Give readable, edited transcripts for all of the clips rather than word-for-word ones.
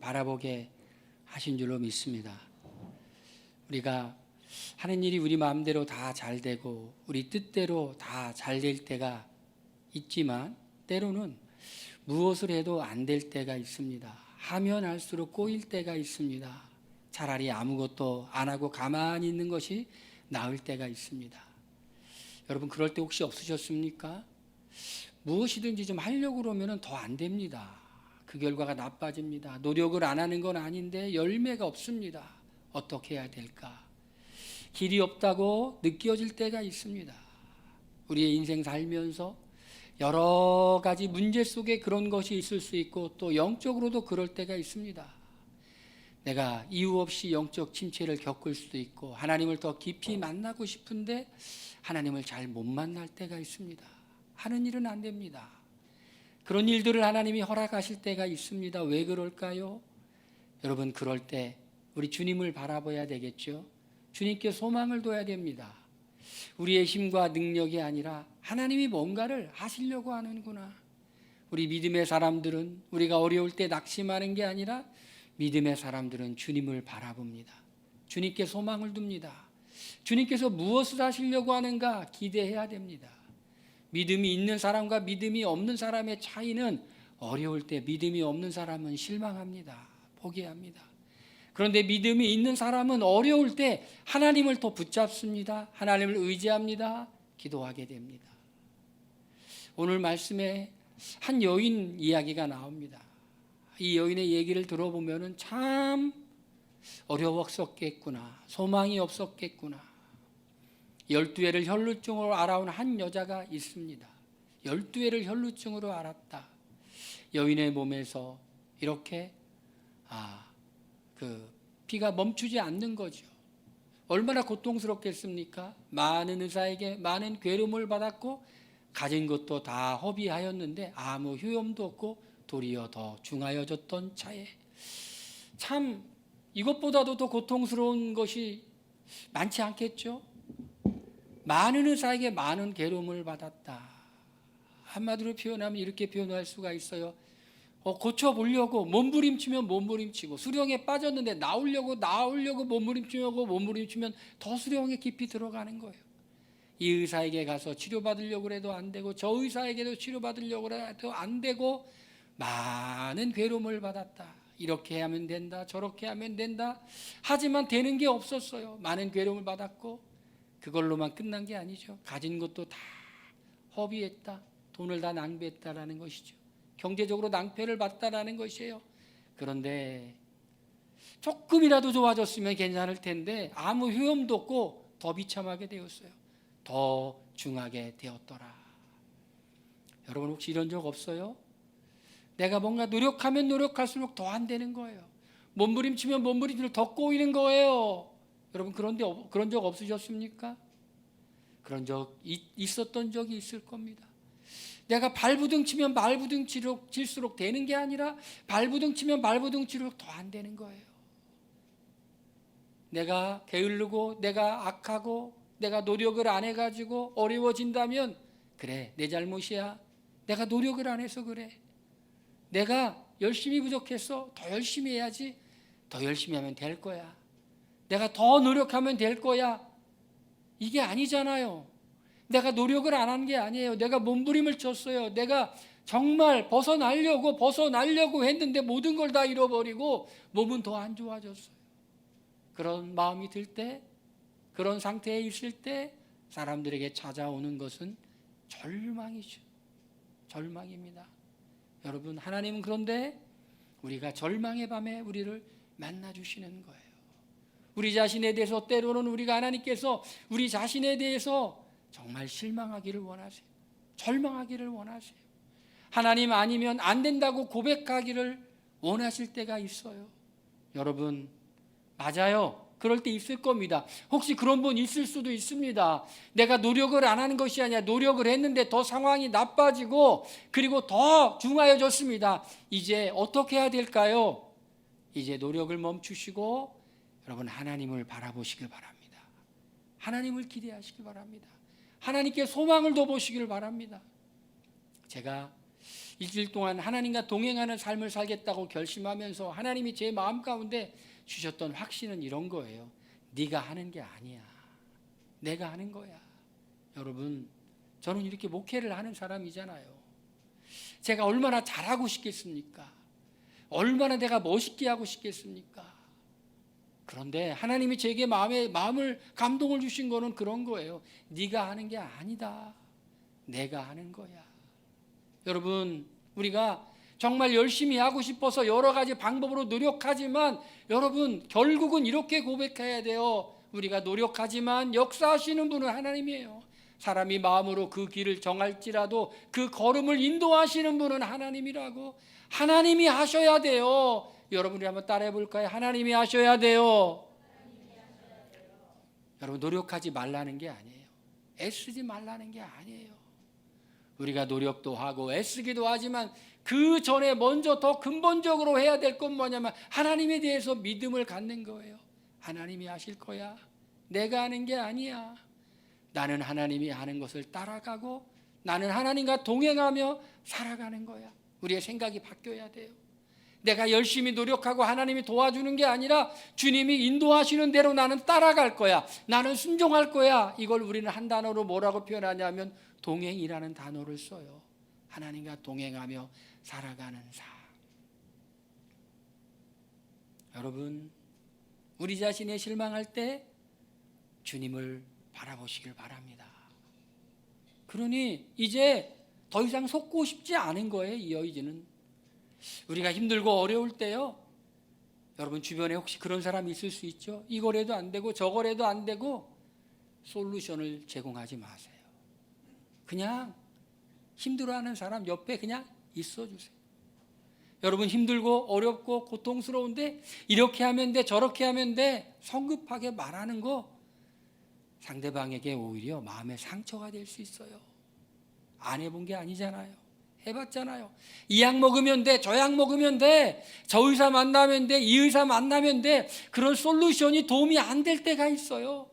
바라보게 하신 줄로 믿습니다. 우리가 하는 일이 우리 마음대로 다 잘 되고 우리 뜻대로 다 잘 될 때가 있지만 때로는 무엇을 해도 안 될 때가 있습니다. 하면 할수록 꼬일 때가 있습니다. 차라리 아무것도 안 하고 가만히 있는 것이 나을 때가 있습니다. 여러분 그럴 때 혹시 없으셨습니까? 무엇이든지 좀 하려고 그러면 더 안 됩니다. 그 결과가 나빠집니다. 노력을 안 하는 건 아닌데 열매가 없습니다. 어떻게 해야 될까? 길이 없다고 느껴질 때가 있습니다. 우리의 인생 살면서 여러 가지 문제 속에 그런 것이 있을 수 있고 또 영적으로도 그럴 때가 있습니다. 내가 이유 없이 영적 침체를 겪을 수도 있고 하나님을 더 깊이 만나고 싶은데 하나님을 잘 못 만날 때가 있습니다. 하는 일은 안 됩니다. 그런 일들을 하나님이 허락하실 때가 있습니다. 왜 그럴까요? 여러분 그럴 때 우리 주님을 바라봐야 되겠죠. 주님께 소망을 둬야 됩니다. 우리의 힘과 능력이 아니라 하나님이 뭔가를 하시려고 하는구나. 우리 믿음의 사람들은 우리가 어려울 때 낙심하는 게 아니라 믿음의 사람들은 주님을 바라봅니다. 주님께 소망을 둡니다. 주님께서 무엇을 하시려고 하는가 기대해야 됩니다. 믿음이 있는 사람과 믿음이 없는 사람의 차이는 어려울 때 믿음이 없는 사람은 실망합니다. 포기합니다. 그런데 믿음이 있는 사람은 어려울 때 하나님을 더 붙잡습니다. 하나님을 의지합니다. 기도하게 됩니다. 오늘 말씀에 한 여인 이야기가 나옵니다. 이 여인의 얘기를 들어보면 참 어려웠었겠구나. 소망이 없었겠구나. 12회를 혈루증으로 알아온 한 여자가 있습니다. 12회를 혈루증으로 알았다. 여인의 몸에서 이렇게 피가 멈추지 않는 거죠. 얼마나 고통스럽겠습니까? 많은 의사에게 많은 괴로움을 받았고 가진 것도 다 허비하였는데 아무 효험도 없고 도리어 더 중하여졌던 차에 참 이것보다도 더 고통스러운 것이 많지 않겠죠? 많은 의사에게 많은 괴로움을 받았다. 한마디로 표현하면 이렇게 표현할 수가 있어요. 고쳐보려고 몸부림치면 몸부림치고 수령에 빠졌는데 나오려고 몸부림치면 더 수령에 깊이 들어가는 거예요. 이 의사에게 가서 치료받으려고 해도 안 되고 저 의사에게도 치료받으려고 해도 안 되고 많은 괴로움을 받았다. 이렇게 하면 된다. 저렇게 하면 된다. 하지만 되는 게 없었어요. 많은 괴로움을 받았고 그걸로만 끝난 게 아니죠. 가진 것도 다 허비했다. 돈을 다 낭비했다라는 것이죠. 경제적으로 낭패를 봤다라는 것이에요. 그런데 조금이라도 좋아졌으면 괜찮을 텐데 아무 효험도 없고 더 비참하게 되었어요. 더 중하게 되었더라. 여러분 혹시 이런 적 없어요? 내가 뭔가 노력하면 노력할수록 더 안 되는 거예요. 몸부림치면 몸부림치면 더 꼬이는 거예요. 여러분 그런 적 없으셨습니까? 그런 적 있었던 적이 있을 겁니다. 내가 발부둥 치면 발부둥 칠수록 되는 게 아니라 발부둥 치면 발부둥 칠수록 더 안 되는 거예요. 내가 게으르고 내가 악하고 내가 노력을 안 해가지고 어려워진다면 그래 내 잘못이야. 내가 노력을 안 해서 그래. 내가 열심히 부족해서 더 열심히 해야지. 더 열심히 하면 될 거야. 내가 더 노력하면 될 거야. 이게 아니잖아요. 내가 노력을 안 한 게 아니에요. 내가 몸부림을 쳤어요. 내가 정말 벗어나려고 했는데 모든 걸 다 잃어버리고 몸은 더 안 좋아졌어요. 그런 마음이 들 때, 그런 상태에 있을 때 사람들에게 찾아오는 것은 절망이죠. 절망입니다. 여러분 하나님은 그런데 우리가 절망의 밤에 우리를 만나주시는 거예요. 우리 자신에 대해서 때로는 우리가 하나님께서 우리 자신에 대해서 정말 실망하기를 원하세요. 절망하기를 원하세요. 하나님 아니면 안 된다고 고백하기를 원하실 때가 있어요. 여러분 맞아요. 그럴 때 있을 겁니다. 혹시 그런 분 있을 수도 있습니다. 내가 노력을 안 하는 것이 아니라 노력을 했는데 더 상황이 나빠지고 그리고 더 중하여졌습니다. 이제 어떻게 해야 될까요? 이제 노력을 멈추시고 여러분 하나님을 바라보시길 바랍니다. 하나님을 기대하시길 바랍니다. 하나님께 소망을 둬보시길 바랍니다. 제가 일주일 동안 하나님과 동행하는 삶을 살겠다고 결심하면서 하나님이 제 마음 가운데 주셨던 확신은 이런 거예요. 네가 하는 게 아니야. 내가 하는 거야. 여러분, 저는 이렇게 목회를 하는 사람이잖아요. 제가 얼마나 잘하고 싶겠습니까? 얼마나 내가 멋있게 하고 싶겠습니까? 그런데 하나님이 제게 마음을 감동을 주신 거는 그런 거예요. 네가 하는 게 아니다. 내가 하는 거야. 여러분, 우리가 정말 열심히 하고 싶어서 여러 가지 방법으로 노력하지만 여러분, 결국은 이렇게 고백해야 돼요. 우리가 노력하지만 역사하시는 분은 하나님이에요. 사람이 마음으로 그 길을 정할지라도 그 걸음을 인도하시는 분은 하나님이라고. 하나님이 하셔야 돼요. 여러분이 한번 따라해 볼까요? 하나님이 하셔야 돼요. 여러분, 노력하지 말라는 게 아니에요. 애쓰지 말라는 게 아니에요. 우리가 노력도 하고 애쓰기도 하지만 그 전에 먼저 더 근본적으로 해야 될 건 뭐냐면 하나님에 대해서 믿음을 갖는 거예요. 하나님이 하실 거야. 내가 하는 게 아니야. 나는 하나님이 하는 것을 따라가고 나는 하나님과 동행하며 살아가는 거야. 우리의 생각이 바뀌어야 돼요. 내가 열심히 노력하고 하나님이 도와주는 게 아니라 주님이 인도하시는 대로 나는 따라갈 거야. 나는 순종할 거야. 이걸 우리는 한 단어로 뭐라고 표현하냐면 동행이라는 단어를 써요. 하나님과 동행하며 살아가는 삶. 여러분, 우리 자신이 실망할 때 주님을 바라보시길 바랍니다. 그러니 이제 더 이상 속고 싶지 않은 거예요. 이어지는 우리가 힘들고 어려울 때요, 여러분 주변에 혹시 그런 사람이 있을 수 있죠. 이거래도 안 되고 저거래도 안 되고 솔루션을 제공하지 마세요. 그냥 힘들어하는 사람 옆에 그냥 있어주세요. 여러분, 힘들고 어렵고 고통스러운데 이렇게 하면 돼 저렇게 하면 돼 성급하게 말하는 거 상대방에게 오히려 마음의 상처가 될 수 있어요. 안 해본 게 아니잖아요. 해봤잖아요. 이 약 먹으면 돼, 저 약 먹으면 돼, 저 의사 만나면 돼, 이 의사 만나면 돼. 그런 솔루션이 도움이 안 될 때가 있어요.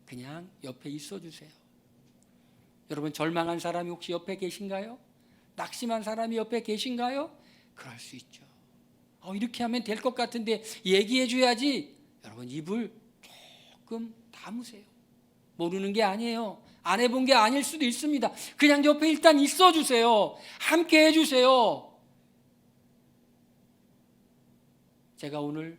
그냥 옆에 있어주세요. 여러분, 절망한 사람이 혹시 옆에 계신가요? 낙심한 사람이 옆에 계신가요? 그럴 수 있죠. 이렇게 하면 될 것 같은데 얘기해 줘야지. 여러분, 입을 조금 다무세요. 모르는 게 아니에요. 안 해본 게 아닐 수도 있습니다. 그냥 옆에 일단 있어 주세요. 함께 해 주세요. 제가 오늘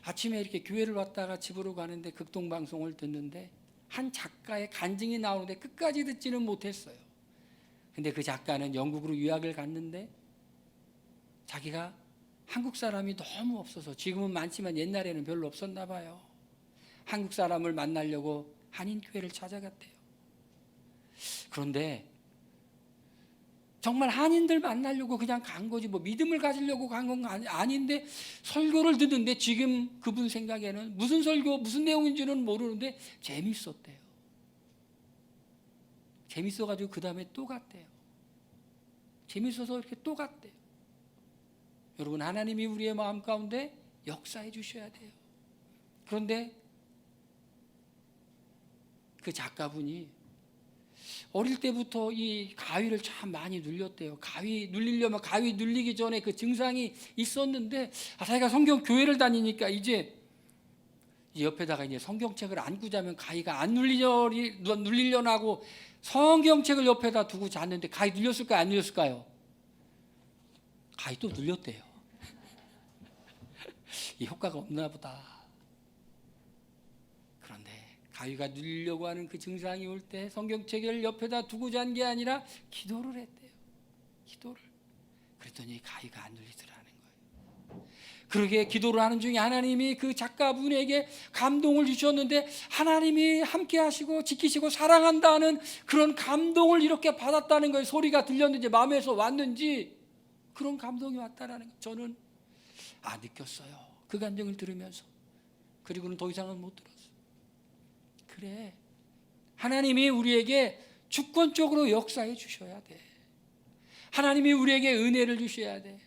아침에 이렇게 교회를 왔다가 집으로 가는데 극동방송을 듣는데 한 작가의 간증이 나오는데 끝까지 듣지는 못했어요. 근데 그 작가는 영국으로 유학을 갔는데 자기가 한국 사람이 너무 없어서, 지금은 많지만 옛날에는 별로 없었나 봐요. 한국 사람을 만나려고 한인교회를 찾아갔대요. 그런데 정말 한인들 만나려고 그냥 간 거지, 뭐 믿음을 가지려고 간 건 아닌데 설교를 듣는데 지금 그분 생각에는 무슨 설교 무슨 내용인지는 모르는데 재밌었대요. 재밌어가지고 그 다음에 또 갔대요. 재밌어서 이렇게 또 갔대요. 여러분, 하나님이 우리의 마음 가운데 역사해 주셔야 돼요. 그런데 그 작가분이 어릴 때부터 이 가위를 참 많이 눌렸대요. 가위 눌리려면 가위 눌리기 전에 그 증상이 있었는데 자기가 성경 교회를 다니니까 이제 옆에다가 이제 성경책을 안고 자면 가위가 안 눌리려나 하고 성경책을 옆에다 두고 잤는데 가위 눌렸을까요? 안 눌렸을까요? 가위 또 눌렸대요. 이 효과가 없나 보다. 그런데 가위가 눌리려고 하는 그 증상이 올 때 성경책을 옆에다 두고 잔 게 아니라 기도를 했대요. 기도를. 그랬더니 가위가 안 눌리더라는 거예요. 그러게 기도를 하는 중에 하나님이 그 작가분에게 감동을 주셨는데 하나님이 함께 하시고 지키시고 사랑한다는 그런 감동을 이렇게 받았다는 거예요. 소리가 들렸는지 마음에서 왔는지 그런 감동이 왔다라는 거예요. 저는 느꼈어요. 그 감정을 들으면서. 그리고는 더 이상은 못 들었어요. 그래, 하나님이 우리에게 주권적으로 역사해 주셔야 돼. 하나님이 우리에게 은혜를 주셔야 돼.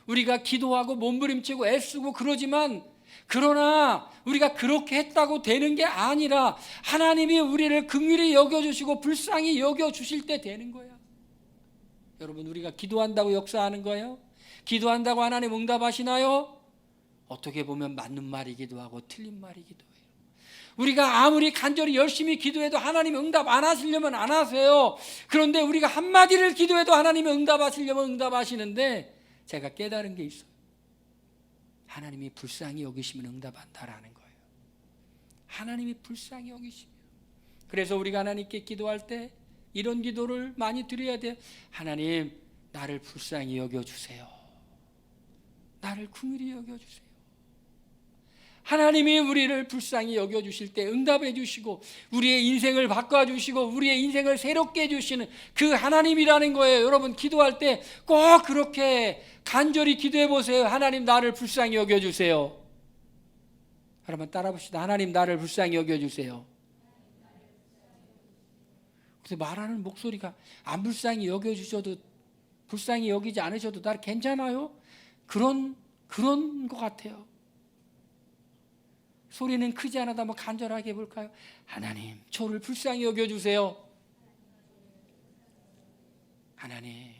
우리가 기도하고 몸부림치고 애쓰고 그러지만, 그러나 우리가 그렇게 했다고 되는 게 아니라 하나님이 우리를 긍휼히 여겨주시고 불쌍히 여겨주실 때 되는 거야. 여러분, 우리가 기도한다고 역사하는 거예요? 기도한다고 하나님 응답하시나요? 어떻게 보면 맞는 말이기도 하고 틀린 말이기도 해요. 우리가 아무리 간절히 열심히 기도해도 하나님 응답 안 하시려면 안 하세요. 그런데 우리가 한마디를 기도해도 하나님이 응답하시려면 응답하시는데, 제가 깨달은 게 있어요. 하나님이 불쌍히 여기시면 응답한다라는 거예요. 하나님이 불쌍히 여기시면. 그래서 우리가 하나님께 기도할 때 이런 기도를 많이 드려야 돼요. 하나님, 나를 불쌍히 여겨주세요. 나를 긍휼히 여겨주세요. 하나님이 우리를 불쌍히 여겨주실 때 응답해 주시고 우리의 인생을 바꿔주시고 우리의 인생을 새롭게 해주시는 그 하나님이라는 거예요. 여러분, 기도할 때 꼭 그렇게 간절히 기도해 보세요. 하나님, 나를 불쌍히 여겨주세요. 여러분, 따라 봅시다. 하나님, 나를 불쌍히 여겨주세요. 그래서 말하는 목소리가 안 불쌍히 여겨주셔도, 불쌍히 여기지 않으셔도 나 괜찮아요? 그런 것 같아요. 소리는 크지 않아도 한번 간절하게 해볼까요? 하나님, 저를 불쌍히 여겨주세요. 하나님,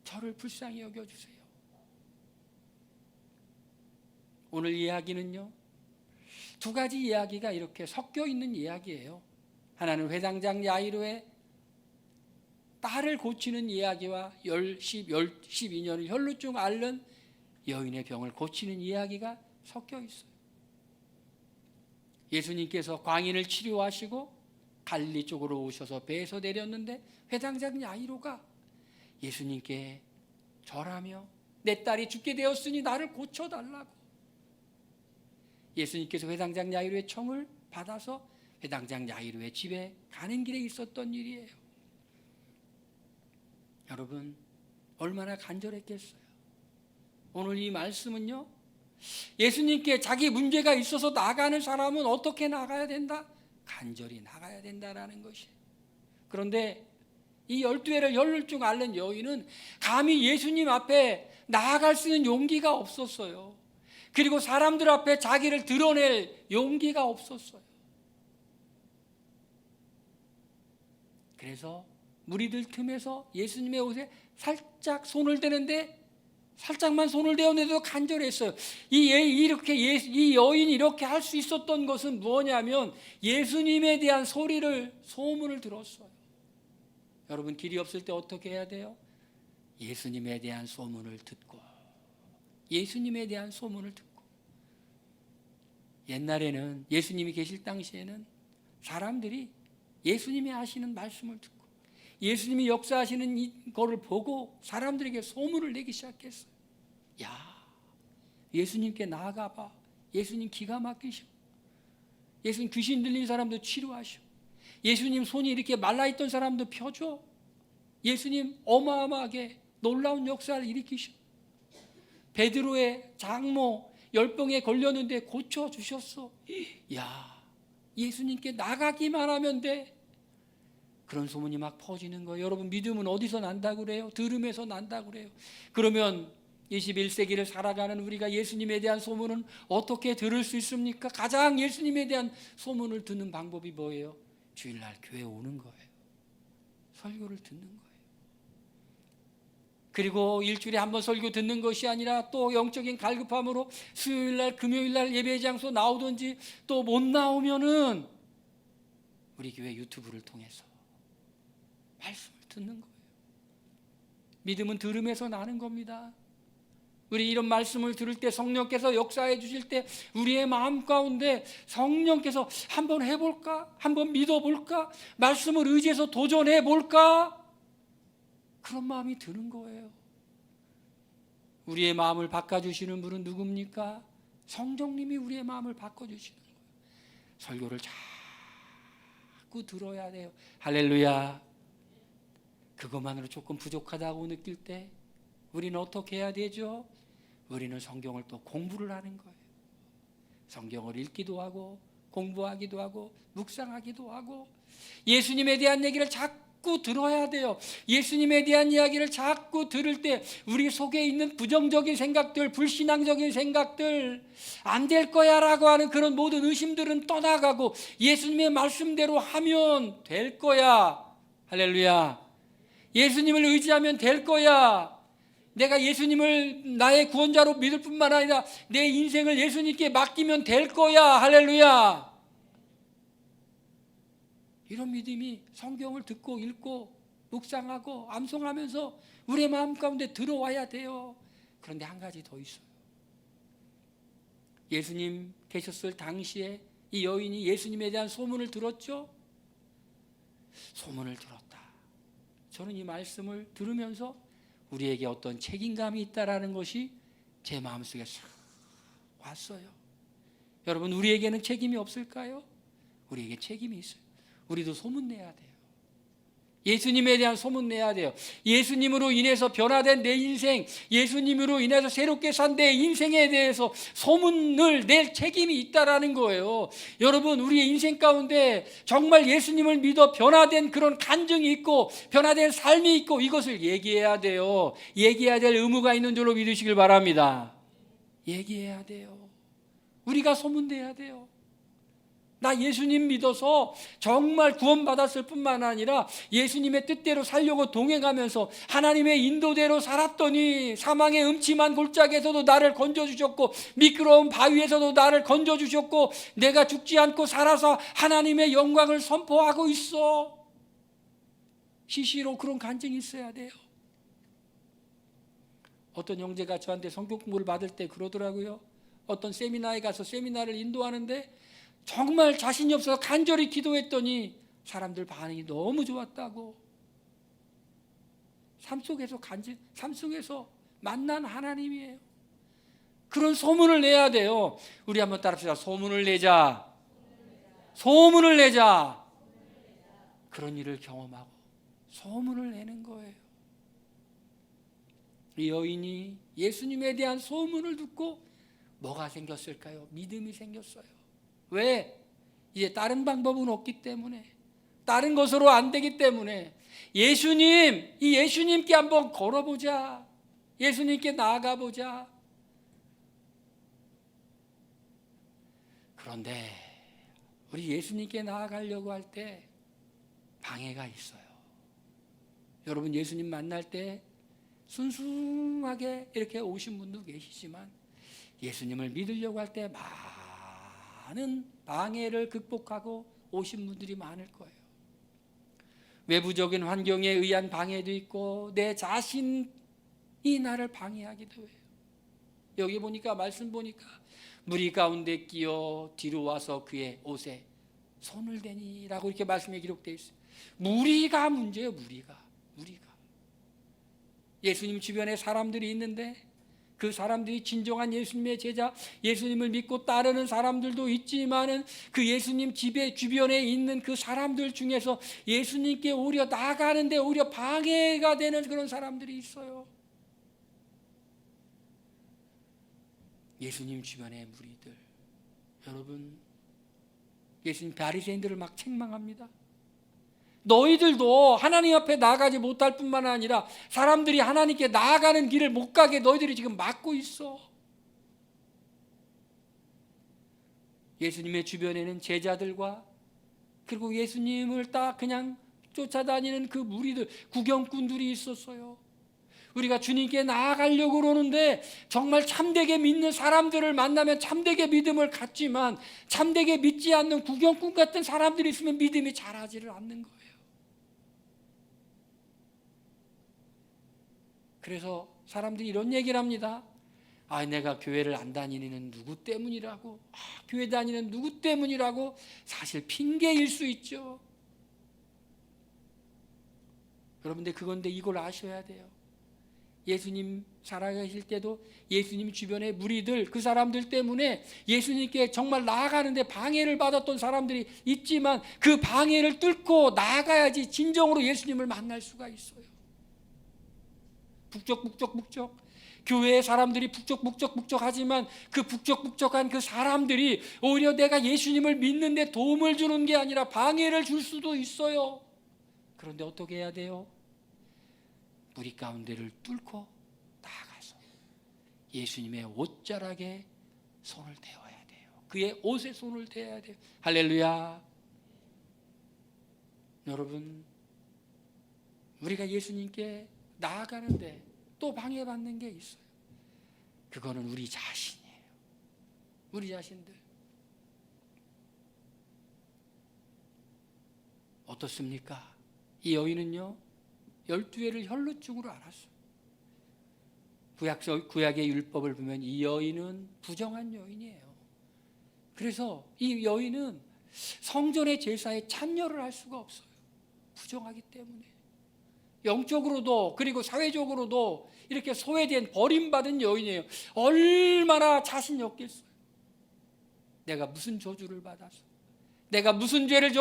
저를 불쌍히 여겨주세요. 오늘 이야기는요, 두 가지 이야기가 이렇게 섞여 있는 이야기예요. 하나는 회당장 야이로의 딸을 고치는 이야기와 12년을 혈루증 앓는 여인의 병을 고치는 이야기가 섞여 있어요. 예수님께서 광인을 치료하시고 갈릴리 쪽으로 오셔서 배에서 내렸는데 회당장 야이로가 예수님께 절하며 내 딸이 죽게 되었으니 나를 고쳐달라고, 예수님께서 회당장 야이로의 청을 받아서 회당장 야이로의 집에 가는 길에 있었던 일이에요. 여러분, 얼마나 간절했겠어요. 오늘 이 말씀은요, 예수님께 자기 문제가 있어서 나가는 사람은 어떻게 나가야 된다? 간절히 나가야 된다라는 것이에요. 그런데 이 12회를 혈루증 앓는 여인은 감히 예수님 앞에 나아갈 수 있는 용기가 없었어요. 그리고 사람들 앞에 자기를 드러낼 용기가 없었어요. 그래서 무리들 틈에서 예수님의 옷에 살짝 손을 대는데, 살짝만 손을 대었는데도 간절했어요. 이 여인이 이렇게 할 수 있었던 것은 뭐냐면 예수님에 대한 소문을 들었어요. 여러분, 길이 없을 때 어떻게 해야 돼요? 예수님에 대한 소문을 듣고, 예수님에 대한 소문을 듣고. 옛날에는, 예수님이 계실 당시에는 사람들이 예수님이 하시는 말씀을 듣고 예수님이 역사하시는 이거를 보고 사람들에게 소문을 내기 시작했어요. 야, 예수님께 나아가봐. 예수님 기가 막히셔. 예수님 귀신 들린 사람도 치료하셔. 예수님 손이 이렇게 말라있던 사람도 펴줘. 예수님 어마어마하게 놀라운 역사를 일으키셔. 베드로의 장모 열병에 걸렸는데 고쳐주셨어. 야, 예수님께 나가기만 하면 돼. 그런 소문이 막 퍼지는 거예요. 여러분, 믿음은 어디서 난다고 그래요? 들음에서 난다고 그래요. 그러면 21세기를 살아가는 우리가 예수님에 대한 소문은 어떻게 들을 수 있습니까? 가장 예수님에 대한 소문을 듣는 방법이 뭐예요? 주일날 교회 오는 거예요. 설교를 듣는 거예요. 그리고 일주일에 한 번 설교 듣는 것이 아니라 또 영적인 갈급함으로 수요일날, 금요일날 예배 장소 나오든지, 또 못 나오면은 우리 교회 유튜브를 통해서 말씀을 듣는 거예요. 믿음은 들음에서 나는 겁니다. 우리 이런 말씀을 들을 때, 성령께서 역사해 주실 때 우리의 마음 가운데 성령께서 한번 해볼까? 한번 믿어볼까? 말씀을 의지해서 도전해볼까? 그런 마음이 드는 거예요. 우리의 마음을 바꿔주시는 분은 누굽니까? 성령님이 우리의 마음을 바꿔주시는 거예요. 설교를 자꾸 들어야 돼요. 할렐루야. 그것만으로 조금 부족하다고 느낄 때 우리는 어떻게 해야 되죠? 우리는 성경을 또 공부를 하는 거예요. 성경을 읽기도 하고 공부하기도 하고 묵상하기도 하고 예수님에 대한 얘기를 자꾸 들어야 돼요. 예수님에 대한 이야기를 자꾸 들을 때 우리 속에 있는 부정적인 생각들, 불신앙적인 생각들, 안 될 거야 라고 하는 그런 모든 의심들은 떠나가고 예수님의 말씀대로 하면 될 거야. 할렐루야. 예수님을 의지하면 될 거야. 내가 예수님을 나의 구원자로 믿을 뿐만 아니라 내 인생을 예수님께 맡기면 될 거야. 할렐루야. 이런 믿음이 성경을 듣고 읽고 묵상하고 암송하면서 우리의 마음 가운데 들어와야 돼요. 그런데 한 가지 더 있어요. 예수님 계셨을 당시에 이 여인이 예수님에 대한 소문을 들었죠? 소문을 들었다. 저는 이 말씀을 들으면서 우리에게 어떤 책임감이 있다라는 것이 제 마음속에 싹 왔어요. 여러분, 우리에게는 책임이 없을까요? 우리에게 책임이 있어요. 우리도 소문내야 돼요. 예수님에 대한 소문내야 돼요. 예수님으로 인해서 변화된 내 인생, 예수님으로 인해서 새롭게 산 내 인생에 대해서 소문을 낼 책임이 있다라는 거예요. 여러분, 우리의 인생 가운데 정말 예수님을 믿어 변화된 그런 간증이 있고 변화된 삶이 있고 이것을 얘기해야 돼요. 얘기해야 될 의무가 있는 줄로 믿으시길 바랍니다. 얘기해야 돼요. 우리가 소문내야 돼요. 나 예수님 믿어서 정말 구원받았을 뿐만 아니라 예수님의 뜻대로 살려고 동행하면서 하나님의 인도대로 살았더니 사망의 음침한 골짜기에서도 나를 건져주셨고 미끄러운 바위에서도 나를 건져주셨고 내가 죽지 않고 살아서 하나님의 영광을 선포하고 있어. 시시로 그런 간증이 있어야 돼요. 어떤 형제가 저한테 성경 공부를 받을 때 그러더라고요. 어떤 세미나에 가서 세미나를 인도하는데 정말 자신이 없어서 간절히 기도했더니 사람들 반응이 너무 좋았다고. 삶 속에서 만난 하나님이에요. 그런 소문을 내야 돼요. 우리 한번 따라합시다. 소문을 내자. 소문을 내자. 그런 일을 경험하고 소문을 내는 거예요. 이 여인이 예수님에 대한 소문을 듣고 뭐가 생겼을까요? 믿음이 생겼어요. 왜? 이제 다른 방법은 없기 때문에, 다른 것으로 안 되기 때문에 예수님, 이 예수님께 한번 걸어보자. 예수님께 나아가보자. 그런데 우리 예수님께 나아가려고 할 때 방해가 있어요. 여러분, 예수님 만날 때 순수하게 이렇게 오신 분도 계시지만 예수님을 믿으려고 할 때 많은 방해를 극복하고 오신 분들이 많을 거예요. 외부적인 환경에 의한 방해도 있고 내 자신이 나를 방해하기도 해요. 여기 보니까 말씀 보니까 무리 가운데 끼어 뒤로 와서 그의 옷에 손을 대니라고 이렇게 말씀에 기록되어 있어요. 무리가 문제예요. 무리가 예수님 주변에 사람들이 있는데 그 사람들이 진정한 예수님의 제자, 예수님을 믿고 따르는 사람들도 있지만은 그 예수님 집에 주변에 있는 그 사람들 중에서 예수님께 오히려 나아가는데 오히려 방해가 되는 그런 사람들이 있어요. 예수님 주변의 무리들, 여러분, 예수님 바리새인들을 막 책망합니다. 너희들도 하나님 앞에 나아가지 못할 뿐만 아니라 사람들이 하나님께 나아가는 길을 못 가게 너희들이 지금 막고 있어. 예수님의 주변에는 제자들과 그리고 예수님을 딱 그냥 쫓아다니는 그 무리들, 구경꾼들이 있었어요. 우리가 주님께 나아가려고 그러는데 정말 참되게 믿는 사람들을 만나면 참되게 믿음을 갖지만 참되게 믿지 않는 구경꾼 같은 사람들이 있으면 믿음이 자라지를 않는 거예요. 그래서 사람들이 이런 얘기를 합니다. 내가 교회를 안 다니는 누구 때문이라고, 교회 다니는 누구 때문이라고. 사실 핑계일 수 있죠. 여러분들, 그건데 이걸 아셔야 돼요. 예수님 살아계실 때도 예수님 주변의 무리들, 그 사람들 때문에 예수님께 정말 나아가는데 방해를 받았던 사람들이 있지만 그 방해를 뚫고 나아가야지 진정으로 예수님을 만날 수가 있어요. 북적북적 교회의 사람들이 북적북적 하지만 그 북적북적한 그 사람들이 오히려 내가 예수님을 믿는데 도움을 주는 게 아니라 방해를 줄 수도 있어요. 그런데 어떻게 해야 돼요? 무리 가운데를 뚫고 나아가서 예수님의 옷자락에 손을 대어야 돼요. 그의 옷에 손을 대어야 돼요. 할렐루야. 여러분, 우리가 예수님께 나아가는데 또 방해받는 게 있어요. 그거는 우리 자신이에요. 우리 자신들. 어떻습니까? 이 여인은요 12회를 혈루증으로 앓았어요. 구약의 율법을 보면 이 여인은 부정한 여인이에요. 그래서 이 여인은 성전의 제사에 참여를 할 수가 없어요. 부정하기 때문에. 영적으로도 그리고 사회적으로도 이렇게 소외된 버림받은 여인이에요. 얼마나 자신이 없겠어요. 내가 무슨 저주를 받아서, 내가 무슨 죄를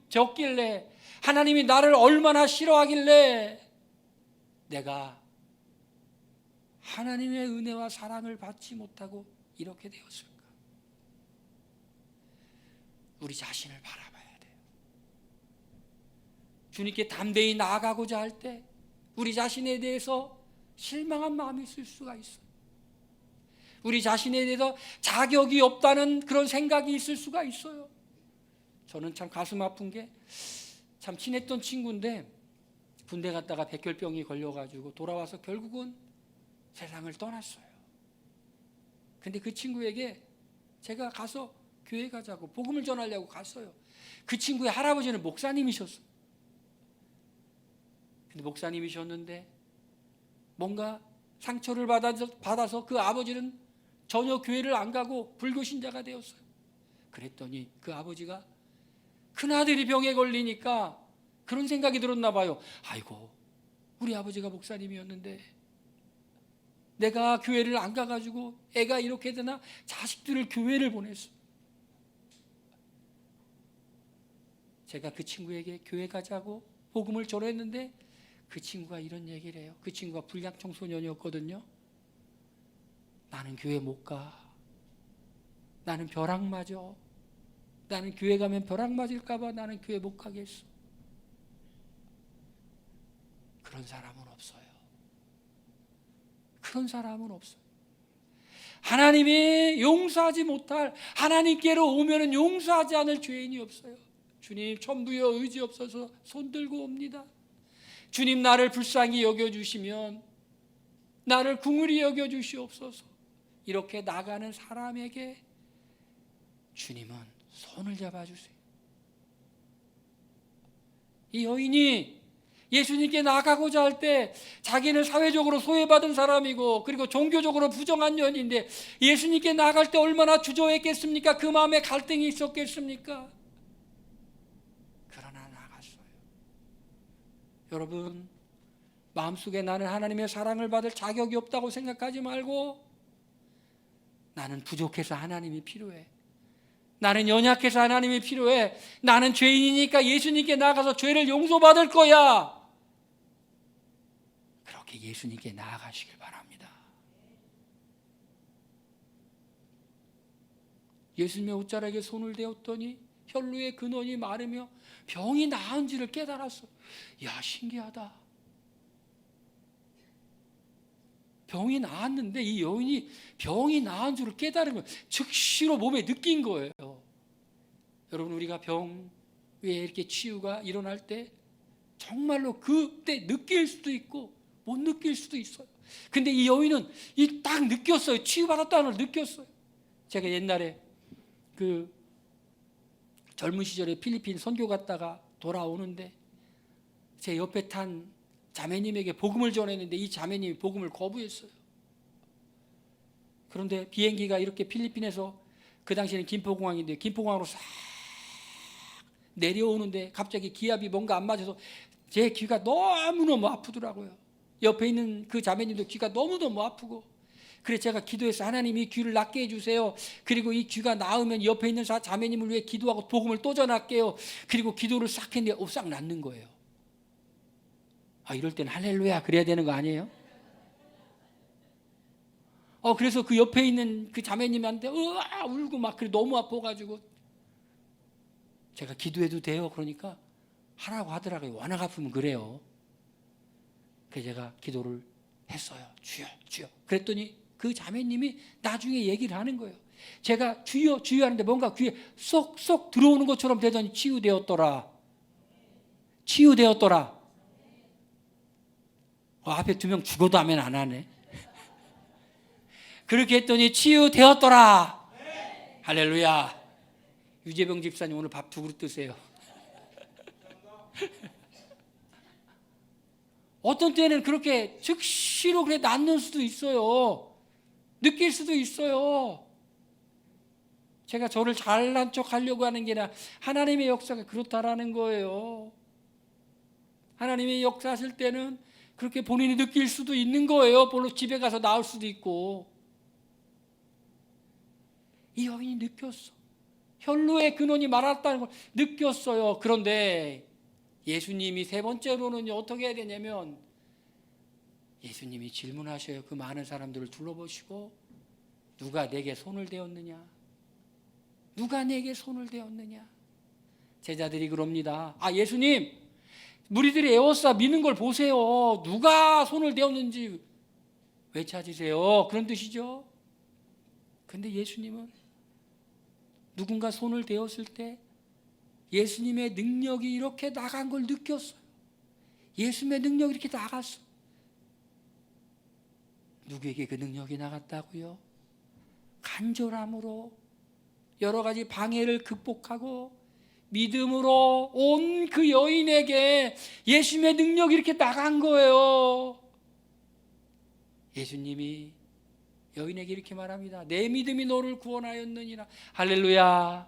졌길래, 하나님이 나를 얼마나 싫어하길래 내가 하나님의 은혜와 사랑을 받지 못하고 이렇게 되었을까? 우리 자신을 바라봐야 돼요. 주님께 담대히 나아가고자 할 때 우리 자신에 대해서 실망한 마음이 있을 수가 있어요. 우리 자신에 대해서 자격이 없다는 그런 생각이 있을 수가 있어요. 저는 참 가슴 아픈 게, 참 친했던 친구인데 군대 갔다가 백혈병이 걸려가지고 돌아와서 결국은 세상을 떠났어요. 근데 그 친구에게 제가 가서 교회 가자고 복음을 전하려고 갔어요. 그 친구의 할아버지는 목사님이셨어요. 근데 목사님이셨는데 뭔가 상처를 받아서 그 아버지는 전혀 교회를 안 가고 불교 신자가 되었어요. 그랬더니 그 아버지가 큰아들이 병에 걸리니까 그런 생각이 들었나 봐요. 아이고, 우리 아버지가 목사님이었는데 내가 교회를 안 가가지고 애가 이렇게 되나, 자식들을 교회를 보냈어. 제가 그 친구에게 교회 가자고 복음을 전했는데 그 친구가 이런 얘기를 해요. 그 친구가 불량 청소년이었거든요. 나는 교회 못 가. 나는 벼락 맞아. 나는 교회 가면 벼락 맞을까 봐 나는 교회 못 가겠어. 그런 사람은 없어요. 그런 사람은 없어요. 하나님이 용서하지 못할, 하나님께로 오면은 용서하지 않을 죄인이 없어요. 주님, 천부여 의지 없어서 손 들고 옵니다. 주님, 나를 불쌍히 여겨주시면 나를 긍휼히 여겨주시옵소서. 이렇게 나가는 사람에게 주님은 손을 잡아주세요. 이 여인이 예수님께 나가고자 할 때 자기는 사회적으로 소외받은 사람이고 그리고 종교적으로 부정한 여인인데 예수님께 나갈 때 얼마나 주저했겠습니까? 그 마음에 갈등이 있었겠습니까? 그러나 나갔어요. 여러분, 마음속에 나는 하나님의 사랑을 받을 자격이 없다고 생각하지 말고, 나는 부족해서 하나님이 필요해. 나는 연약해서 하나님이 필요해. 나는 죄인이니까 예수님께 나가서 죄를 용서받을 거야. 그렇게 예수님께 나아가시길 바랍니다. 예수님의 옷자락에 손을 대었더니 혈루의 근원이 마르며 병이 나은지를 깨달았어. 야, 신기하다. 병이 나았는데 이 여인이 병이 나은 줄을 깨달으면 즉시로 몸에 느낀 거예요. 여러분, 우리가 병 위에 이렇게 치유가 일어날 때 정말로 그때 느낄 수도 있고 못 느낄 수도 있어요. 근데 이 여인은 딱 느꼈어요. 치유받았다는 걸 느꼈어요. 제가 옛날에 그 젊은 시절에 필리핀 선교 갔다가 돌아오는데 제 옆에 탄 자매님에게 복음을 전했는데 이 자매님이 복음을 거부했어요. 그런데 비행기가 이렇게 필리핀에서, 그 당시에는 김포공항인데 김포공항으로 싹 내려오는데 갑자기 기압이 뭔가 안 맞아서 제 귀가 너무너무 아프더라고요. 옆에 있는 그 자매님도 귀가 너무너무 아프고, 그래서 제가 기도해서 하나님 이 귀를 낫게 해주세요. 그리고 이 귀가 나으면 옆에 있는 자매님을 위해 기도하고 복음을 또 전할게요. 그리고 기도를 싹 했는데 싹 낫는 거예요. 이럴 때는 할렐루야 그래야 되는 거 아니에요? 그래서 그 옆에 있는 그 자매님한테 으아 울고 막 그래 너무 아파가지고 제가 기도해도 돼요? 그러니까 하라고 하더라고요. 워낙 아프면 그래요. 그래서 제가 기도를 했어요. 주여 주여. 그랬더니 그 자매님이 나중에 얘기를 하는 거예요. 제가 주여 주여 하는데 뭔가 귀에 쏙쏙 들어오는 것처럼 되더니 치유되었더라. 치유되었더라. 앞에 두 명 죽어도 아멘 안 하네. 그렇게 했더니 치유되었더라. 네. 할렐루야. 유재병 집사님 오늘 밥 두 그릇 드세요. 어떤 때는 그렇게 즉시로 그래 낫는 수도 있어요. 느낄 수도 있어요. 제가 저를 잘난 척 하려고 하는 게 아니라 하나님의 역사가 그렇다라는 거예요. 하나님의 역사하실 때는 그렇게 본인이 느낄 수도 있는 거예요. 물론 집에 가서 나올 수도 있고. 이 여인이 느꼈어. 혈루의 근원이 말았다는 걸 느꼈어요. 그런데 예수님이 세 번째로는 어떻게 해야 되냐면 예수님이 질문하셔요. 그 많은 사람들을 둘러보시고 누가 내게 손을 대었느냐? 누가 내게 손을 대었느냐? 제자들이 그럽니다. 예수님, 무리들이 에워싸 미는 걸 보세요. 누가 손을 대었는지 왜 찾으세요? 그런 뜻이죠. 근데 예수님은 누군가 손을 대었을 때 예수님의 능력이 이렇게 나간 걸 느꼈어요. 예수님의 능력이 이렇게 나갔어. 누구에게 그 능력이 나갔다고요? 간절함으로 여러 가지 방해를 극복하고 믿음으로 온 그 여인에게 예수님의 능력이 이렇게 나간 거예요. 예수님이 여인에게 이렇게 말합니다. 내 믿음이 너를 구원하였느니라. 할렐루야.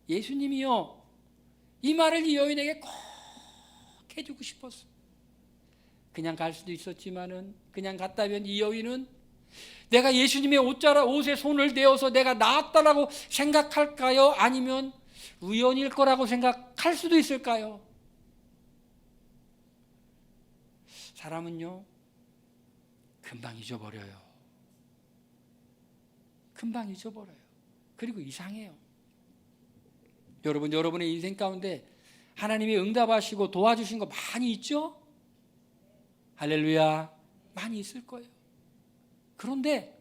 예수님이요, 이 말을 이 여인에게 꼭 해주고 싶었어. 그냥 갈 수도 있었지만은, 그냥 갔다면 이 여인은 내가 예수님의 옷에 손을 대어서 내가 나았다라고 생각할까요? 아니면 우연일 거라고 생각할 수도 있을까요? 사람은요, 금방 잊어버려요. 금방 잊어버려요. 그리고 이상해요. 여러분의 인생 가운데 하나님이 응답하시고 도와주신 거 많이 있죠? 할렐루야. 많이 있을 거예요. 그런데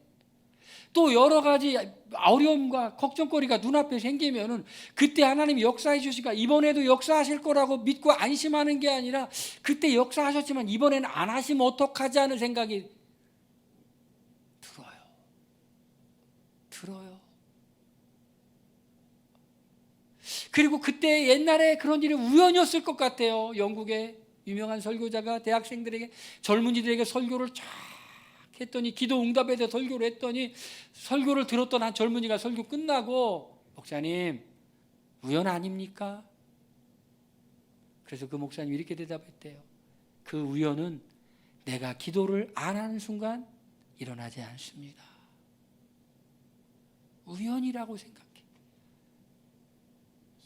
또 여러 가지 어려움과 걱정거리가 눈앞에 생기면은 그때 하나님이 역사해 주시니까 이번에도 역사하실 거라고 믿고 안심하는 게 아니라 그때 역사하셨지만 이번에는 안 하시면 어떡하지 하는 생각이 들어요. 그리고 그때 옛날에 그런 일이 우연이었을 것 같아요. 영국의 유명한 설교자가 대학생들에게, 젊은이들에게 설교를 쫙 했더니, 기도 응답에 대해 설교를 했더니, 설교를 들었던 한 젊은이가 설교 끝나고, 목사님, 우연 아닙니까? 그래서 그 목사님이 이렇게 대답했대요. 그 우연은 내가 기도를 안 하는 순간 일어나지 않습니다. 우연이라고 생각해.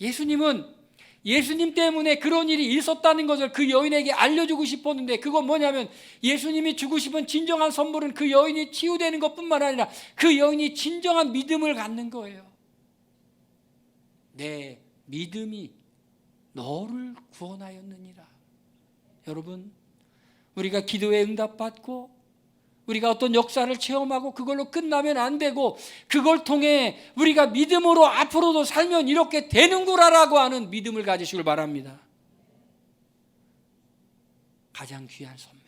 예수님은 예수님 때문에 그런 일이 있었다는 것을 그 여인에게 알려주고 싶었는데, 그건 뭐냐면 예수님이 주고 싶은 진정한 선물은 그 여인이 치유되는 것뿐만 아니라 그 여인이 진정한 믿음을 갖는 거예요. 내 믿음이 너를 구원하였느니라. 여러분, 우리가 기도에 응답받고 우리가 어떤 역사를 체험하고 그걸로 끝나면 안 되고, 그걸 통해 우리가 믿음으로 앞으로도 살면 이렇게 되는구나라고 하는 믿음을 가지시길 바랍니다. 가장 귀한 선물,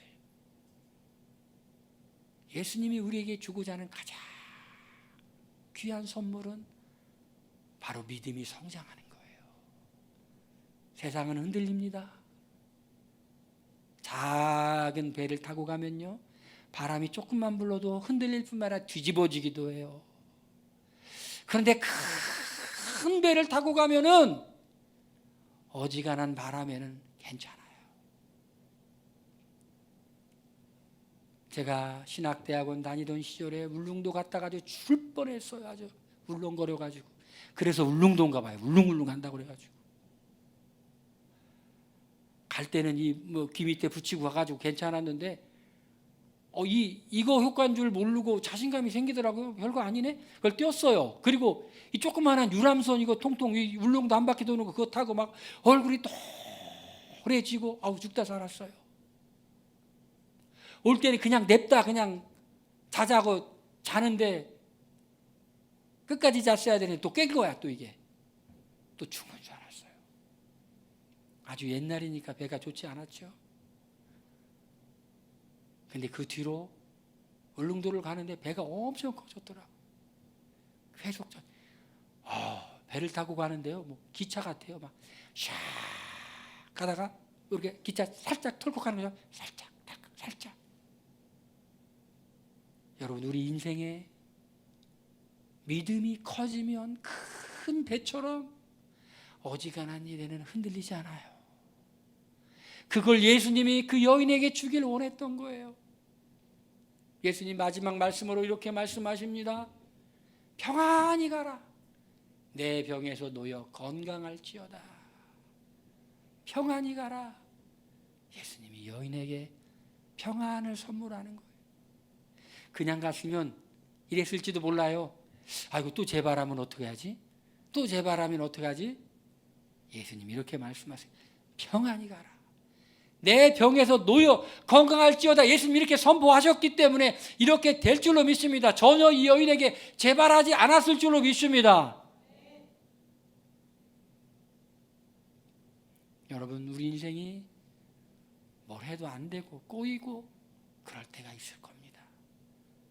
예수님이 우리에게 주고자 하는 가장 귀한 선물은 바로 믿음이 성장하는 거예요. 세상은 흔들립니다. 작은 배를 타고 가면요, 바람이 조금만 불러도 흔들릴 뿐만 아니라 뒤집어지기도 해요. 그런데 큰 배를 타고 가면은 어지간한 바람에는 괜찮아요. 제가 신학대학원 다니던 시절에 울릉도 갔다가 아주 죽을 뻔했어요. 아주 울렁거려가지고. 그래서 울릉도인가 봐요. 울릉울릉 간다고 그래가지고. 갈 때는 귀 밑에 붙이고 가가지고 괜찮았는데, 이거 효과인 줄 모르고 자신감이 생기더라고요. 별거 아니네? 그걸 띄었어요. 그리고 이 조그마한 유람선 이거 통통 이 울릉도 한 바퀴 도는 거 그거 타고 막 얼굴이 노래지고 죽다 살았어요. 올 때는 그냥 냅다 그냥 자자고 자는데 끝까지 잤어야 되는데 또 깬 거야. 또 이게 또 죽은 줄 알았어요. 아주 옛날이니까 배가 좋지 않았죠. 근데 그 뒤로 울릉도를 가는데 배가 엄청 커졌더라고. 계속 배를 타고 가는데요, 뭐 기차 같아요. 막 샥 가다가 이렇게 기차 살짝 털고 가는 거죠. 살짝, 살짝. 여러분, 우리 인생에 믿음이 커지면 큰 배처럼 어지간한 일에는 흔들리지 않아요. 그걸 예수님이 그 여인에게 주길 원했던 거예요. 예수님 마지막 말씀으로 이렇게 말씀하십니다. 평안히 가라. 내 병에서 놓여 건강할지어다. 평안히 가라. 예수님이 여인에게 평안을 선물하는 거예요. 그냥 갔으면 이랬을지도 몰라요. 아이고, 또 재발하면 어떻게 하지? 또 재발하면 어떻게 하지? 예수님이 이렇게 말씀하세요. 평안히 가라. 내 병에서 놓여 건강할지어다. 예수님이 이렇게 선포하셨기 때문에 이렇게 될 줄로 믿습니다. 전혀 이 여인에게 재발하지 않았을 줄로 믿습니다. 여러분, 우리 인생이 뭘 해도 안 되고 꼬이고 그럴 때가 있을 겁니다.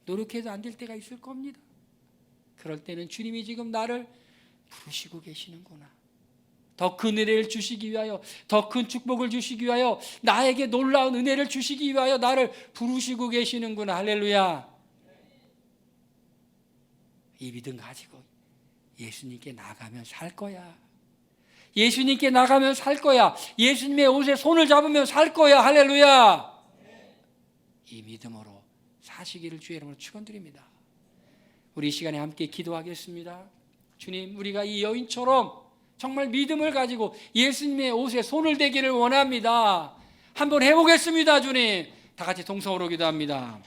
노력해도 안 될 때가 있을 겁니다. 그럴 때는 주님이 지금 나를 부르시고 계시는구나. 더 큰 은혜를 주시기 위하여, 더 큰 축복을 주시기 위하여, 나에게 놀라운 은혜를 주시기 위하여 나를 부르시고 계시는구나. 할렐루야. 이 믿음 가지고 예수님께 나가면 살 거야. 예수님께 나가면 살 거야. 예수님의 옷에 손을 잡으면 살 거야. 할렐루야. 이 믿음으로 사시기를 주의 이름으로 축원드립니다. 우리 이 시간에 함께 기도하겠습니다. 주님, 우리가 이 여인처럼 정말 믿음을 가지고 예수님의 옷에 손을 대기를 원합니다. 한번 해보겠습니다. 주님, 다 같이 동성으로 기도합니다.